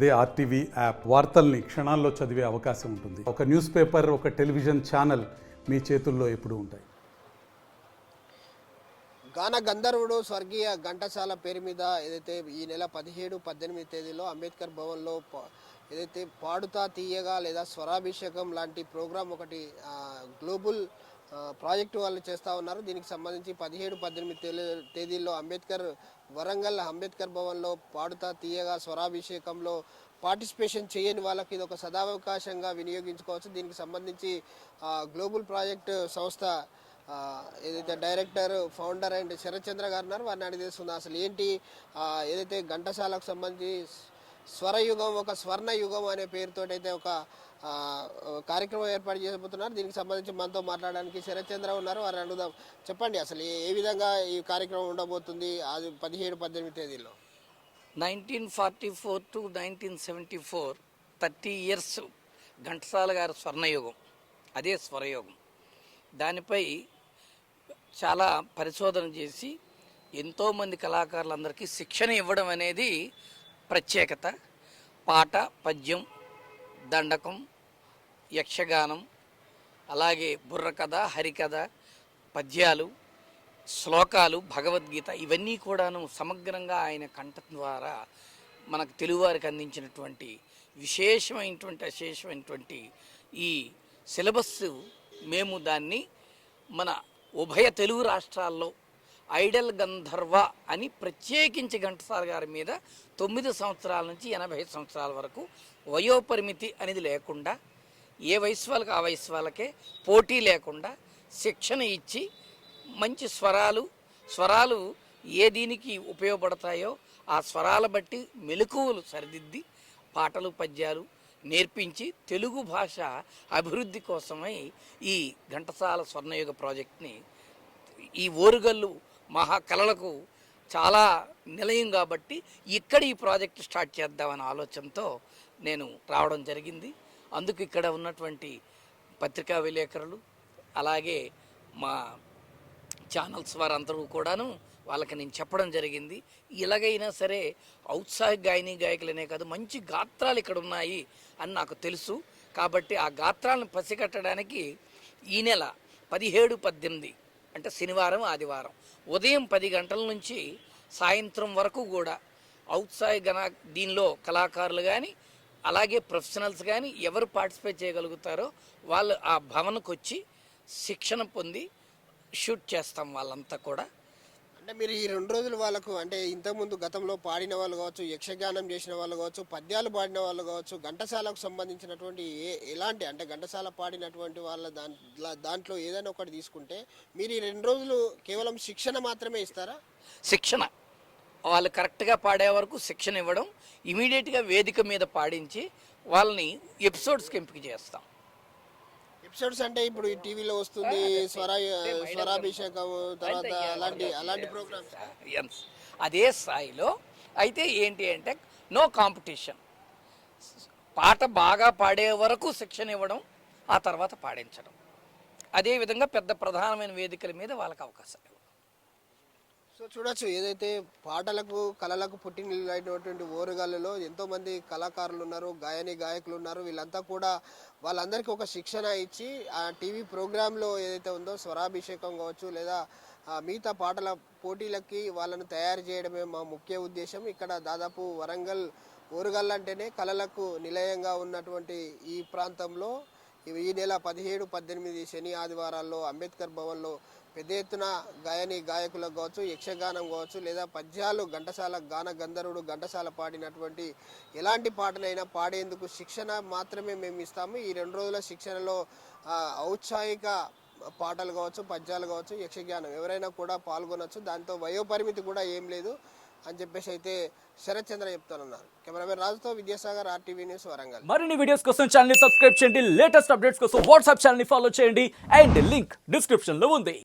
అదే RTV app వార్తల్ని క్షణాల్లో చదివే అవకాశం ఉంటుంది. ఒక న్యూస్ పేపర్, ఒక టెలివిజన్ ఛానల్ మీ చేతుల్లో ఎప్పుడూ ఉంటాయి. గాన గంధర్వుడు స్వర్గీయ ఘంటసాల పేరు మీద ఏదైతే ఈ నెల 17-18 తేదీలో అంబేద్కర్ భవన్లో ఏదైతే పాడుతా తీయగా లేదా స్వరాభిషేకం లాంటి ప్రోగ్రాం ఒకటి గ్లోబల్ ప్రాజెక్టు వాళ్ళు చేస్తూ ఉన్నారు. దీనికి సంబంధించి 17-18 తేదీల్లో వరంగల్ అంబేద్కర్ భవన్లో పాడుతా తీయగా స్వరాభిషేకంలో పార్టిసిపేషన్ చేయని వాళ్ళకి ఇది ఒక సదావకాశంగా వినియోగించుకోవచ్చు. దీనికి సంబంధించి గ్లోబల్ ప్రాజెక్ట్ సంస్థ ఏదైతే డైరెక్టర్, ఫౌండర్ అండ్ శరత్చంద్ర గారు ఉన్నారు, వారిని అడిగి తెలుస్తుంది అసలు ఏంటి ఏదైతే ఘంటసాలకు సంబంధించి స్వరయుగం, ఒక స్వర్ణ యుగం అనే పేరుతో అయితే ఒక కార్యక్రమం ఏర్పాటు చేయబోతున్నారు. దీనికి సంబంధించి మనతో మాట్లాడడానికి శరత్చంద్ర ఉన్నారు, వారిని అడుగుదాం. చెప్పండి అసలు ఏ విధంగా ఈ కార్యక్రమం ఉండబోతుంది 17-18 తేదీలో? 1944 to 1974 30 years ఘంటసాల గారి స్వర్ణయుగం, అదే స్వరయుగం. దానిపై చాలా పరిశోధన చేసి ఎంతోమంది కళాకారులందరికీ శిక్షణ ఇవ్వడం అనేది ప్రత్యేకత. పాట, పద్యం, దండకం, యక్షగానం, అలాగే బుర్రకథ, హరికథ, పద్యాలు, శ్లోకాలు, భగవద్గీత ఇవన్నీ కూడాను సమగ్రంగా ఆయన కంఠం ద్వారా మనకు తెలుగువారికి అందించినటువంటి అశేషమైనటువంటి ఈ సిలబస్సు మేము దాన్ని మన ఉభయ తెలుగు రాష్ట్రాల్లో ఐడల్ గంధర్వ అని ప్రత్యేకించి ఘంటసాల గారి మీద 9 సంవత్సరాల నుంచి 80 సంవత్సరాల వరకు వయోపరిమితి అనేది లేకుండా ఏ వయసు వాళ్ళకి ఆ వయసు వాళ్ళకే పోటీ లేకుండా శిక్షణ ఇచ్చి మంచి స్వరాలు ఏ దీనికి ఉపయోగపడతాయో ఆ స్వరాల బట్టి మెలకువలు సరిదిద్ది పాటలు, పద్యాలు నేర్పించి తెలుగు భాష అభివృద్ధి కోసమై ఈ ఘంటసాల స్వర్ణయుగ ప్రాజెక్ట్ని ఈ ఓరుగల్లు మహాకళలకు చాలా నిలయం కాబట్టి ఇక్కడ ఈ ప్రాజెక్ట్ స్టార్ట్ చేద్దామనే ఆలోచనతో నేను రావడం జరిగింది. అందుకు ఇక్కడ ఉన్నటువంటి పత్రికా విలేకరులు, అలాగే మా ఛానల్స్ వారందరూ కూడాను వాళ్ళకి నేను చెప్పడం జరిగింది. ఇలాగైనా సరే ఔత్సాహిక గాయకులనే కాదు, మంచి గాత్రాలు ఇక్కడ ఉన్నాయి అని నాకు తెలుసు. కాబట్టి ఆ గాత్రాలను పసిగట్టడానికి ఈ నెల 17-18 అంటే శనివారం, ఆదివారం ఉదయం 10 గంటల నుంచి సాయంత్రం వరకు కూడా ఔత్సాహిక దీనిలో కళాకారులు కానీ అలాగే ప్రొఫెషనల్స్ కానీ ఎవరు పార్టిసిపేట్ చేయగలుగుతారో వాళ్ళు ఆ భవన్కి వచ్చి శిక్షణ పొంది షూట్ చేస్తాం వాళ్ళంతా కూడా. అంటే మీరు ఈ 2 రోజులు వాళ్ళకు అంటే ఇంతకుముందు గతంలో పాడిన వాళ్ళు కావచ్చు, యక్షగానం చేసిన వాళ్ళు కావచ్చు, పద్యాలు పాడిన వాళ్ళు కావచ్చు, ఘంటసాలకు సంబంధించినటువంటి ఎలాంటి అంటే ఘంటసాల పాడినటువంటి వాళ్ళ దాంట్లో ఏదైనా ఒకటి తీసుకుంటే మీరు ఈ 2 రోజులు కేవలం శిక్షణ మాత్రమే ఇస్తారా? శిక్షణ వాళ్ళు కరెక్ట్గా పాడే వరకు శిక్షణ ఇవ్వడం, ఇమీడియట్గా వేదిక మీద పాడించి వాళ్ళని ఎపిసోడ్స్కి ఎంపిక చేస్తాం. ఎపిసోడ్స్ అంటే ఇప్పుడు ఈ టీవీలో వస్తుంది స్వరాభిషేకం తర్వాత అలాంటి ప్రోగ్రామ్స్ అదే స్థాయిలో అయితే ఏంటి అంటే నో కాంపిటీషన్. పాట బాగా పాడే వరకు శిక్షణ ఇవ్వడం, ఆ తర్వాత పాడించడం. అదేవిధంగా పెద్ద ప్రధానమైన వేదికల మీద వాళ్ళకి అవకాశం ఇవ్వడం. సో చూడొచ్చు, ఏదైతే పాటలకు కళలకు పుట్టినిల్లు అయినటువంటి ఓరుగల్లులో ఎంతోమంది కళాకారులు ఉన్నారు, గాయకులు ఉన్నారు. వీళ్ళంతా కూడా వాళ్ళందరికీ ఒక శిక్షణ ఇచ్చి ఆ టీవీ ప్రోగ్రాంలో ఏదైతే ఉందో స్వరాభిషేకం కావచ్చు లేదా మిగతా పాటల పోటీలకి వాళ్ళను తయారు చేయడమే మా ముఖ్య ఉద్దేశం. ఇక్కడ దాదాపు ఓరుగల్లు అంటేనే కళలకు నిలయంగా ఉన్నటువంటి ఈ ప్రాంతంలో ఈ నెల 17-18 శని ఆదివారాల్లో అంబేద్కర్ భవన్లో పెద్ద ఎత్తున గాయకులకు కావచ్చు, యక్షగానం కావచ్చు లేదా పద్యాలు, ఘంటసాల గాన గంధర్వుడు ఘంటసాల పాడినటువంటి ఎలాంటి పాటనైనా పాడేందుకు శిక్షణ మాత్రమే మేము ఇస్తాము. ఈ 2 రోజుల శిక్షణలో ఔత్సాహిక పాటలు కావచ్చు, పద్యాలు కావచ్చు, యక్షగానం ఎవరైనా కూడా పాల్గొనవచ్చు. దాంతో వయోపరిమితి కూడా ఏం లేదు అని చెప్పేసి అయితే శరత్చంద్ర చెప్తానన్నారు. కెమెరామెన్ రాజుతో విద్యాసాగర్, RTV న్యూస్, వరంగల్. మరిన్ని వీడియోస్ కోసం ఛానల్ ని సబ్స్క్రైబ్ చేయండి. లేటెస్ట్ అప్డేట్స్ కోసం వాట్సాప్ ఛానల్ ని ఫాలో చేయండి. అండ్ లింక్ డిస్క్రిప్షన్ లో ఉంది.